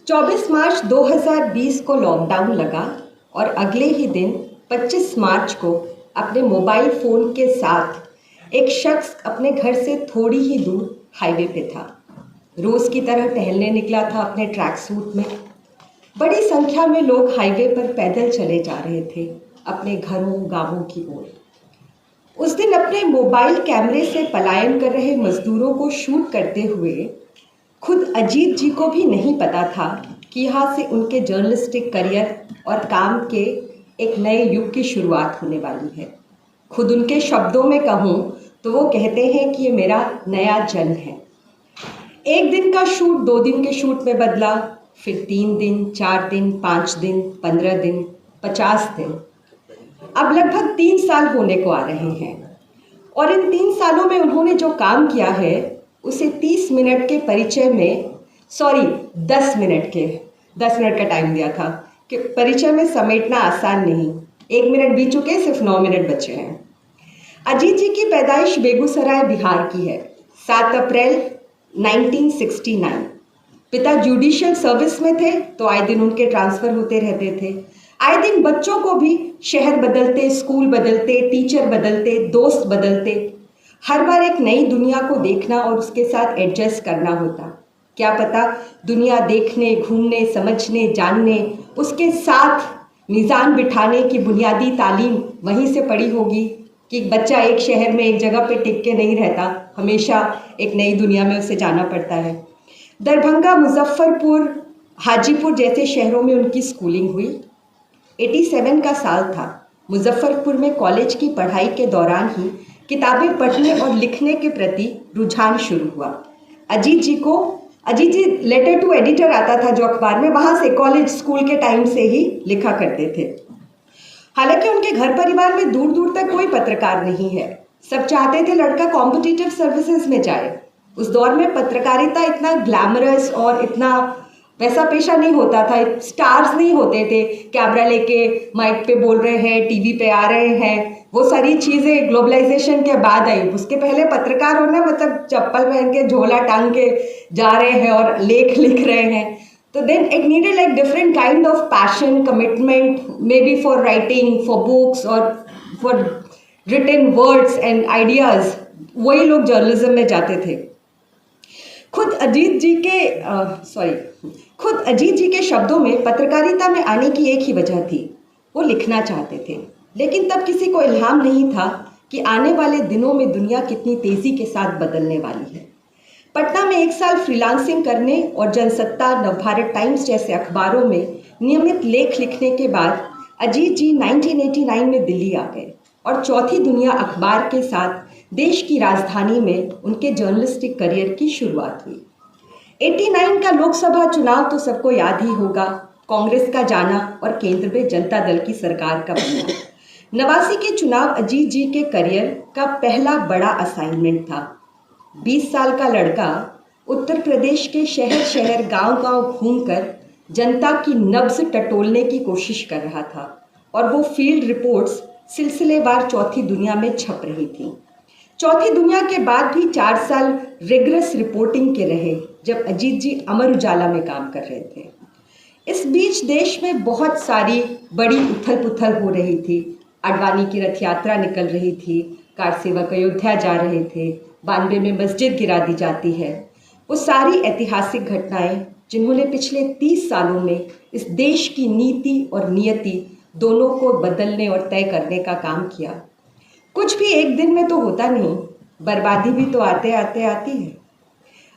24 मार्च 2020 को लॉकडाउन लगा और अगले ही दिन 25 मार्च को अपने मोबाइल फ़ोन के साथ एक शख्स अपने घर से थोड़ी ही दूर हाईवे पे था। रोज़ की तरह टहलने निकला था अपने ट्रैक सूट में। बड़ी संख्या में लोग हाईवे पर पैदल चले जा रहे थे अपने घरों गांवों की ओर। उस दिन अपने मोबाइल कैमरे से पलायन कर रहे मजदूरों को शूट करते हुए खुद अजीत जी को भी नहीं पता था कि यहाँ से उनके जर्नलिस्टिक करियर और काम के एक नए युग की शुरुआत होने वाली है। खुद उनके शब्दों में कहूँ तो वो कहते हैं कि ये मेरा नया जन्म है। एक दिन का शूट 2 दिन के शूट में बदला, फिर 3 दिन, 4 दिन, 5 दिन, 15 दिन, 50 दिन। अब लगभग 3 साल होने को आ रहे हैं और इन 3 सालों में उन्होंने जो काम किया है उसे 30 मिनट के परिचय में 10 मिनट का टाइम दिया था कि परिचय में समेटना आसान नहीं। 1 मिनट बीत चुके, सिर्फ 9 मिनट बचे हैं। अजीत जी की पैदाइश बेगूसराय बिहार की है, 7 अप्रैल 1969। पिता जुडिशियल सर्विस में थे तो आए दिन उनके ट्रांसफ़र होते रहते थे। आए दिन बच्चों को भी शहर बदलते, स्कूल बदलते, टीचर बदलते, दोस्त बदलते। हर बार एक नई दुनिया को देखना और उसके साथ एडजस्ट करना होता। क्या पता दुनिया देखने, घूमने, समझने, जानने, उसके साथ मीज़ान बिठाने की बुनियादी तालीम वहीं से पड़ी होगी कि बच्चा एक शहर में एक जगह पे टिक के नहीं रहता, हमेशा एक नई दुनिया में उसे जाना पड़ता है। दरभंगा, मुजफ्फरपुर, हाजीपुर जैसे शहरों में उनकी स्कूलिंग हुई। 87 का साल था। मुजफ्फरपुर में कॉलेज की पढ़ाई के दौरान ही किताबें पढ़ने और लिखने के प्रति रुझान शुरू हुआ। अजीत जी लेटर टू एडिटर आता था जो अखबार में, वहाँ से कॉलेज स्कूल के टाइम से ही लिखा करते थे। हालांकि उनके घर परिवार में दूर दूर तक कोई पत्रकार नहीं है। सब चाहते थे लड़का कॉम्पिटिटिव सर्विसेज में जाए। उस दौर में पत्रकारिता इतना ग्लैमरस और इतना वैसा पेशा नहीं होता था। स्टार्स नहीं होते थे, कैमरा लेके माइक पे बोल रहे हैं, टीवी पे आ रहे हैं। वो सारी चीज़ें ग्लोबलाइजेशन के बाद आई। उसके पहले पत्रकार होना मतलब चप्पल पहन के झोला टांग के जा रहे हैं और लेख लिख रहे हैं। तो then it needed like different kind of passion, commitment, may be for writing, for books और for written words and ideas. वही लोग जर्नलिज्म में जाते थे। खुद अजीत जी के शब्दों में पत्रकारिता में आने की एक ही वजह थी, वो लिखना चाहते थे। लेकिन तब किसी को इल्हाम नहीं था कि आने वाले दिनों में दुनिया कितनी तेज़ी के साथ बदलने वाली है। पटना में 1 साल फ्रीलांसिंग करने और जनसत्ता, नवभारत टाइम्स जैसे अखबारों में नियमित लेख लिखने के बाद अजीत जी 1989 में दिल्ली आ गए और चौथी दुनिया अखबार के साथ देश की राजधानी में उनके जर्नलिस्टिक करियर की शुरुआत हुई। 89 का लोकसभा चुनाव तो सबको याद ही होगा। कांग्रेस का जाना और केंद्र में जनता दल की सरकार का बनना। 89 के चुनाव अजीत जी के करियर का पहला बड़ा असाइनमेंट था। 20 साल का लड़का उत्तर प्रदेश के शहर शहर, गांव गांव घूमकर जनता की नब्ज टटोलने की कोशिश कर रहा था और वो फील्ड रिपोर्ट्स सिलसिलेवार चौथी दुनिया में छप रही थी। चौथी दुनिया के बाद भी 4 साल रिगरस रिपोर्टिंग के रहे जब अजीत जी अमर उजाला में काम कर रहे थे। इस बीच देश में बहुत सारी बड़ी उथल पुथल हो रही थी। आडवाणी की रथ यात्रा निकल रही थी, कार सेवक अयोध्या जा रहे थे, 92 में मस्जिद गिरा दी जाती है। वो सारी ऐतिहासिक घटनाएं जिन्होंने पिछले 30 सालों में इस देश की नीति और नियति दोनों को बदलने और तय करने का काम किया। कुछ भी एक दिन में तो होता नहीं, बर्बादी भी तो आते आते आती है।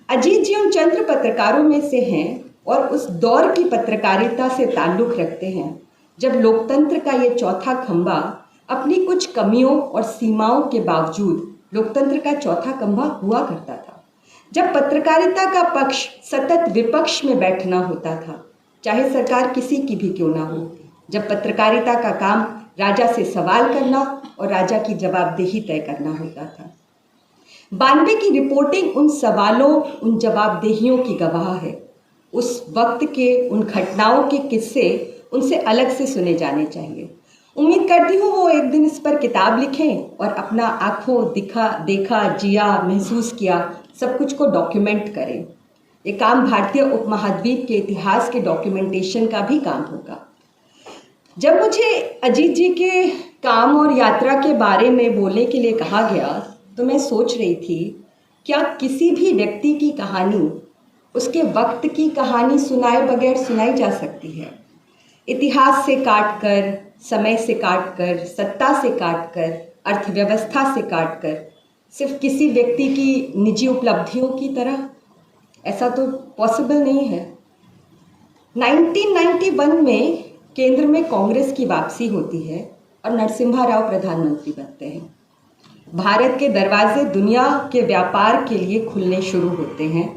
अजीत जी उन चंद्र पत्रकारों में से हैं और उस दौर की पत्रकारिता से ताल्लुक़ रखते हैं जब लोकतंत्र का ये चौथा खंभा अपनी कुछ कमियों और सीमाओं के बावजूद लोकतंत्र का चौथा खंभा हुआ करता था। जब पत्रकारिता का पक्ष सतत विपक्ष में बैठना होता था, चाहे सरकार किसी की भी क्यों ना हो। जब पत्रकारिता का काम राजा से सवाल करना और राजा की जवाबदेही तय करना होता था। 92 की रिपोर्टिंग उन सवालों, उन जवाबदेहियों की गवाह है। उस वक्त के उन घटनाओं के किस्से उनसे अलग से सुने जाने चाहिए। उम्मीद करती हूँ वो एक दिन इस पर किताब लिखें और अपना आँखों देखा, जिया, महसूस किया सब कुछ को डॉक्यूमेंट करें। ये काम भारतीय उपमहाद्वीप के इतिहास के डॉक्यूमेंटेशन का भी काम होगा। जब मुझे अजीत जी के काम और यात्रा के बारे में बोलने के लिए कहा गया तो मैं सोच रही थी, क्या किसी भी व्यक्ति की कहानी उसके वक्त की कहानी सुनाए बगैर सुनाई जा सकती है? इतिहास से काट कर, समय से काट कर, सत्ता से काट कर, अर्थव्यवस्था से काट कर, सिर्फ किसी व्यक्ति की निजी उपलब्धियों की तरह? ऐसा तो पॉसिबल नहीं है। 1991 में केंद्र में कांग्रेस की वापसी होती है और नरसिम्हा राव प्रधानमंत्री बनते हैं। भारत के दरवाजे दुनिया के व्यापार के लिए खुलने शुरू होते हैं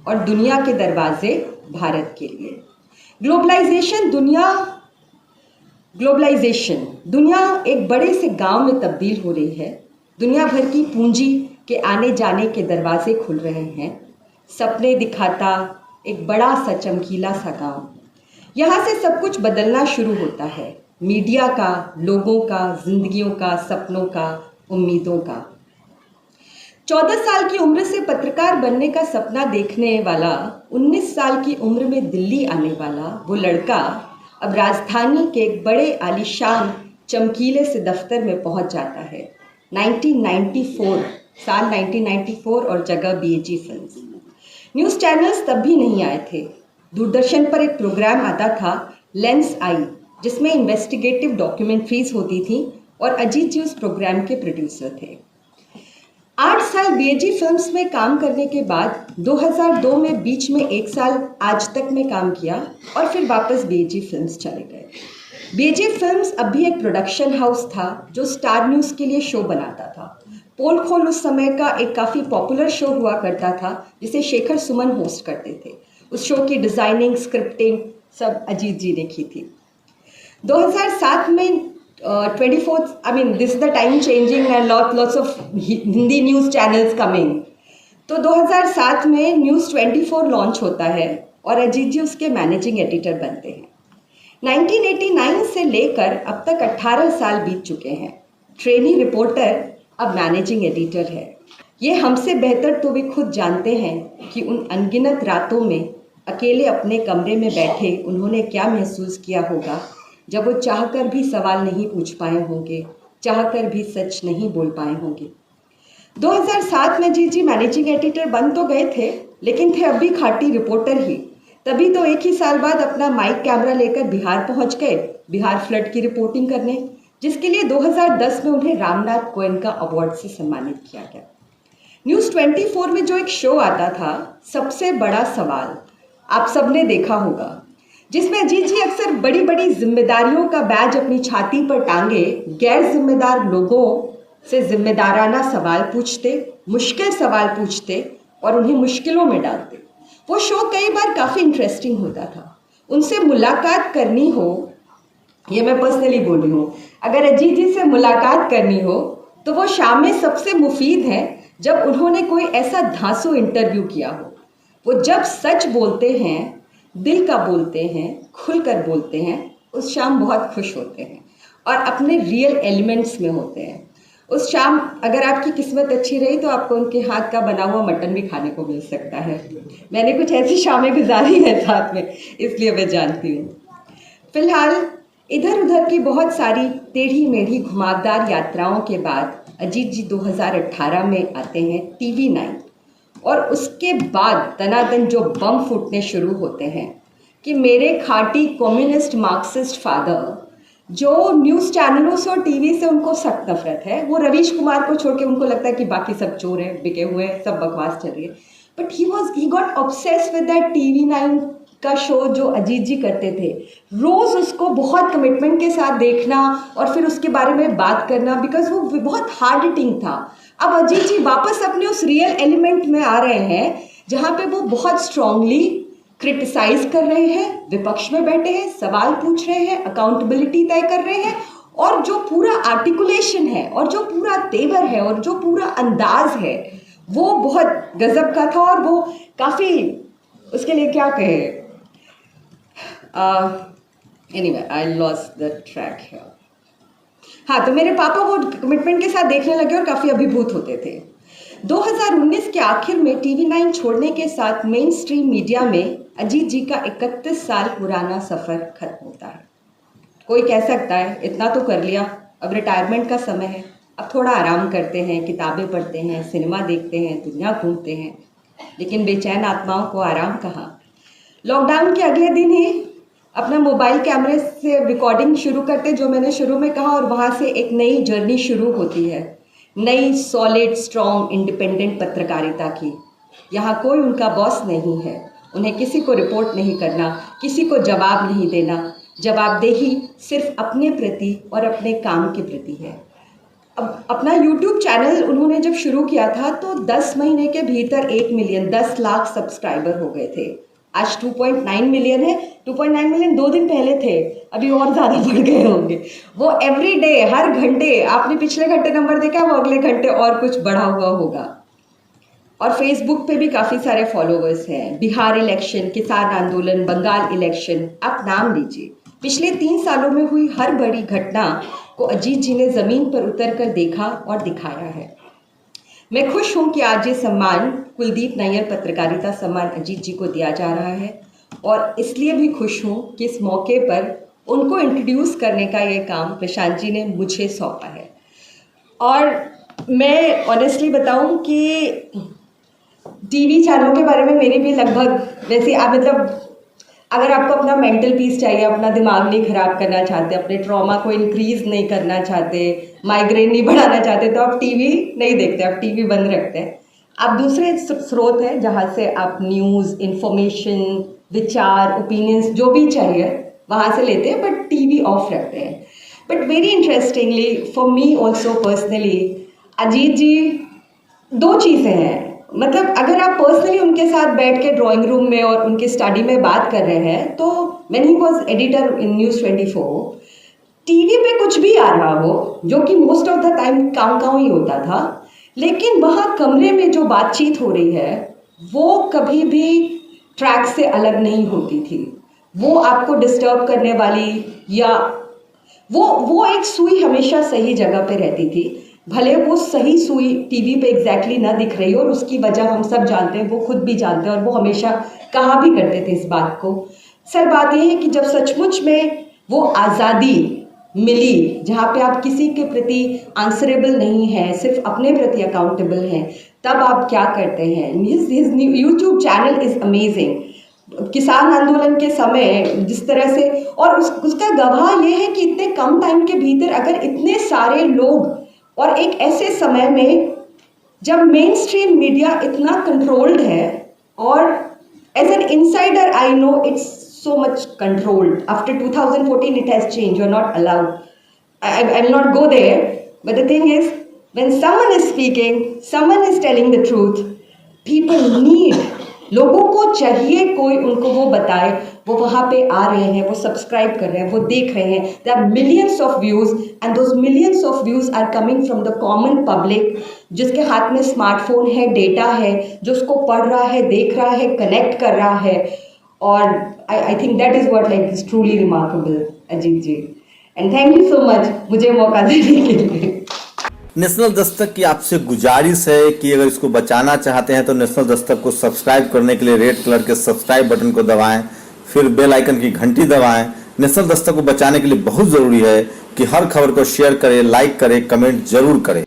और दुनिया के दरवाजे भारत के लिए। ग्लोबलाइजेशन दुनिया एक बड़े से गांव में तब्दील हो रही है। दुनिया भर की पूंजी के आने जाने के दरवाजे खुल रहे हैं। सपने दिखाता एक बड़ा सा चमकीला सा गांव, यहाँ से सब कुछ बदलना शुरू होता है। मीडिया का, लोगों का, जिंदगियों का, सपनों का, उम्मीदों का। 14 साल की उम्र से पत्रकार बनने का सपना देखने वाला, 19 साल की उम्र में दिल्ली आने वाला वो लड़का अब राजधानी के एक बड़े आलीशान चमकीले से दफ्तर में पहुंच जाता है। 1994 साल 1994 और जगह बीएजी फिल्म्स। न्यूज़ चैनल्स तब भी नहीं आए थे। दूरदर्शन पर एक प्रोग्राम आता था लेंस आई, जिसमें इन्वेस्टिगेटिव डॉक्यूमेंट्रीज होती थी और अजीत जी उस प्रोग्राम के प्रोड्यूसर थे। 8 साल बीएजी फिल्म्स में काम करने के बाद 2002 में बीच में 1 साल आज तक में काम किया और फिर वापस बीएजी फिल्म्स चले गए। बीएजी फिल्म्स अब भी एक प्रोडक्शन हाउस था जो स्टार न्यूज़ के लिए शो बनाता था। पोल खोल उस समय का एक काफ़ी पॉपुलर शो हुआ करता था जिसे शेखर सुमन होस्ट करते थे। उस शो की डिज़ाइनिंग, स्क्रिप्टिंग सब अजीत जी ने की थी। 2007 में 24th, this is the time changing and lots of Hindi news channels coming. तो 2007 में न्यूज़ 24 लॉन्च होता है और अजीत जी उसके मैनेजिंग एडिटर बनते हैं। 1989 से लेकर अब तक 18 साल बीत चुके हैं। ट्रेनी रिपोर्टर अब मैनेजिंग एडिटर है। ये हमसे बेहतर तो वे खुद जानते हैं कि उन अनगिनत रातों में अकेले अपने कमरे में बैठे उन्होंने क्या महसूस किया होगा जब वो चाहकर भी सवाल नहीं पूछ पाए होंगे, चाहकर भी सच नहीं बोल पाए होंगे। 2007 में जी मैनेजिंग एडिटर बन तो गए थे, लेकिन थे अब भी खाटी रिपोर्टर ही। तभी तो एक ही साल बाद अपना माइक कैमरा लेकर बिहार पहुंच गए, बिहार फ्लड की रिपोर्टिंग करने, जिसके लिए 2010 में उन्हें रामनाथ गोयनका अवार्ड से सम्मानित किया गया। न्यूज़ 24 में जो एक शो आता था, सबसे बड़ा सवाल, आप सबने देखा होगा, जिसमें अजीत जी अक्सर बड़ी बड़ी जिम्मेदारियों का बैज अपनी छाती पर टांगे गैर जिम्मेदार लोगों से जिम्मेदाराना सवाल पूछते, मुश्किल सवाल पूछते और उन्हें मुश्किलों में डालते। वो शो कई बार काफ़ी इंटरेस्टिंग होता था। उनसे मुलाकात करनी हो, ये मैं पर्सनली बोल रही हूँ, अगर अजीत जी से मुलाकात करनी हो तो वो शाम में सबसे मुफीद है जब उन्होंने कोई ऐसा धांसू इंटरव्यू किया हो। वो जब सच बोलते हैं, दिल का बोलते हैं, खुलकर बोलते हैं, उस शाम बहुत खुश होते हैं और अपने रियल एलिमेंट्स में होते हैं। उस शाम अगर आपकी किस्मत अच्छी रही तो आपको उनके हाथ का बना हुआ मटन भी खाने को मिल सकता है। मैंने कुछ ऐसी शामें गुजारी हैं साथ में, इसलिए मैं जानती हूँ। फिलहाल इधर उधर की बहुत सारी टेढ़ी मेढ़ी घुमावदार यात्राओं के बाद अजीत जी 2018 में आते हैं TV9 और उसके बाद दनादन जो बम फूटने शुरू होते हैं कि मेरे खाटी कम्युनिस्ट मार्क्सिस्ट फादर, जो न्यूज़ चैनलों से और टीवी से उनको सख्त नफरत है, वो रवीश कुमार को छोड़ के उनको लगता है कि बाकी सब चोर हैं, बिके हुए हैं, सब बकवास चल रही है, but he got obsessed with that TV9 का शो जो अजीत जी करते थे। रोज़ उसको बहुत कमिटमेंट के साथ देखना और फिर उसके बारे में बात करना, बिकॉज वो बहुत हार्ड हिटिंग था। अब अजीत जी वापस अपने उस रियल एलिमेंट में आ रहे हैं जहाँ पे वो बहुत स्ट्रांगली क्रिटिसाइज कर रहे हैं, विपक्ष में बैठे हैं, सवाल पूछ रहे हैं, अकाउंटेबिलिटी तय कर रहे हैं, और जो पूरा आर्टिकुलेशन है और जो पूरा तेवर है और जो पूरा अंदाज है वो बहुत गजब का था। और वो काफ़ी, उसके लिए क्या कहे, anyway I lost the track here. हाँ, तो मेरे पापा वो कमिटमेंट के साथ देखने लगे और काफ़ी अभिभूत होते थे। 2019 के आखिर में TV9 छोड़ने के साथ मेन स्ट्रीम मीडिया में अजीत जी का 31 साल पुराना सफ़र खत्म होता है। कोई कह सकता है इतना तो कर लिया, अब रिटायरमेंट का समय है, अब थोड़ा आराम करते हैं, किताबें पढ़ते हैं, सिनेमा देखते हैं, दुनिया घूमते हैं। लेकिन बेचैन आत्माओं को आराम कहाँ। लॉकडाउन के अगले दिन ही अपना मोबाइल कैमरे से रिकॉर्डिंग शुरू करते, जो मैंने शुरू में कहा, और वहाँ से एक नई जर्नी शुरू होती है, नई सॉलिड स्ट्रॉन्ग इंडिपेंडेंट पत्रकारिता की। यहाँ कोई उनका बॉस नहीं है, उन्हें किसी को रिपोर्ट नहीं करना, किसी को जवाब नहीं देना। जवाबदेही सिर्फ अपने प्रति और अपने काम के प्रति है। अब अपना YouTube चैनल उन्होंने जब शुरू किया था तो 10 महीने के भीतर 1 मिलियन 10 लाख सब्सक्राइबर हो गए थे। आज 2.9 मिलियन है। 2.9 मिलियन 2 दिन पहले थे, अभी और ज़्यादा बढ़ गए होंगे। वो एवरी डे, हर घंटे, आपने पिछले घंटे नंबर देखा, वो अगले घंटे और कुछ बढ़ा हुआ होगा। और फेसबुक पे भी काफ़ी सारे फॉलोवर्स हैं। बिहार इलेक्शन, किसान आंदोलन, बंगाल इलेक्शन, आप नाम लीजिए। पिछले 3 सालों में हुई हर बड़ी घटना को अजीत जी ने ज़मीन पर उतर कर देखा और दिखाया है। मैं खुश हूँ कि आज ये सम्मान कुलदीप नैयर पत्रकारिता सम्मान अजीत जी को दिया जा रहा है, और इसलिए भी खुश हूँ कि इस मौके पर उनको इंट्रोड्यूस करने का ये काम प्रशांत जी ने मुझे सौंपा है। और मैं ऑनेस्टली बताऊँ कि टीवी चैनलों के बारे में मेरी भी लगभग वैसे मतलब अगर आपको अपना मेंटल पीस चाहिए, अपना दिमाग नहीं ख़राब करना चाहते, अपने ट्रॉमा को इंक्रीज़ नहीं करना चाहते, माइग्रेन नहीं बढ़ाना चाहते, तो आप टीवी नहीं देखते, आप टीवी बंद रखते हैं। आप दूसरे स्रोत हैं जहाँ से आप न्यूज़, इन्फॉर्मेशन, विचार, ओपिनियंस जो भी चाहिए वहाँ से लेते हैं, बट टीवी ऑफ रखते हैं। But very interestingly for me also personally, Ajit ji 2 चीज़ें हैं। मतलब अगर आप पर्सनली उनके साथ बैठ के ड्राइंग रूम में और उनके स्टडी में बात कर रहे हैं, तो when he was editor in news 24, TV पे कुछ भी आ रहा हो, जो कि मोस्ट ऑफ द टाइम काँव ही होता था, लेकिन वहाँ कमरे में जो बातचीत हो रही है वो कभी भी ट्रैक से अलग नहीं होती थी। वो आपको डिस्टर्ब करने वाली या वो एक सुई हमेशा सही जगह पे रहती थी। भले वो सही सुई टीवी पे एग्जैक्टली ना दिख रही हो, और उसकी वजह हम सब जानते हैं, वो खुद भी जानते हैं, और वो हमेशा कहा भी करते थे इस बात को। सर बात ये है कि जब सचमुच में वो आज़ादी मिली, जहाँ पे आप किसी के प्रति आंसरेबल नहीं हैं, सिर्फ अपने प्रति अकाउंटेबल हैं, तब आप क्या करते हैं। His YouTube channel is amazing. किसान आंदोलन के समय जिस तरह से, और उसका गवाह ये है कि इतने कम टाइम के भीतर अगर इतने सारे लोग, और एक ऐसे समय में जब मेन स्ट्रीम मीडिया इतना कंट्रोल्ड है, और as an insider I know it's so much controlled. After 2014 it has changed. You're not allowed. I will not go there. But the thing is, when someone is speaking, someone is telling the truth, people need, लोगों को चाहिए कोई उनको वो बताए। वो वहाँ पे आ रहे हैं, वो सब्सक्राइब कर रहे हैं, वो देख रहे हैं। There are millions of views and those millions of views are coming from the common public, जिसके हाथ में स्मार्टफोन है, डेटा है, जो उसको पढ़ रहा है, देख रहा है, कनेक्ट कर रहा है। और I think that is what like is truly remarkable, Ajit ji, and thank you so much मुझे मौका देने के लिए। नेशनल दस्तक की आपसे गुजारिश है कि अगर इसको बचाना चाहते हैं तो नेशनल दस्तक को सब्सक्राइब करने के लिए रेड कलर के सब्सक्राइब बटन को दबाएं, फिर बेल आइकन की घंटी दबाएं। नेशनल दस्तक को बचाने के लिए बहुत जरूरी है कि हर खबर को शेयर करें, लाइक करें, कमेंट जरूर करें।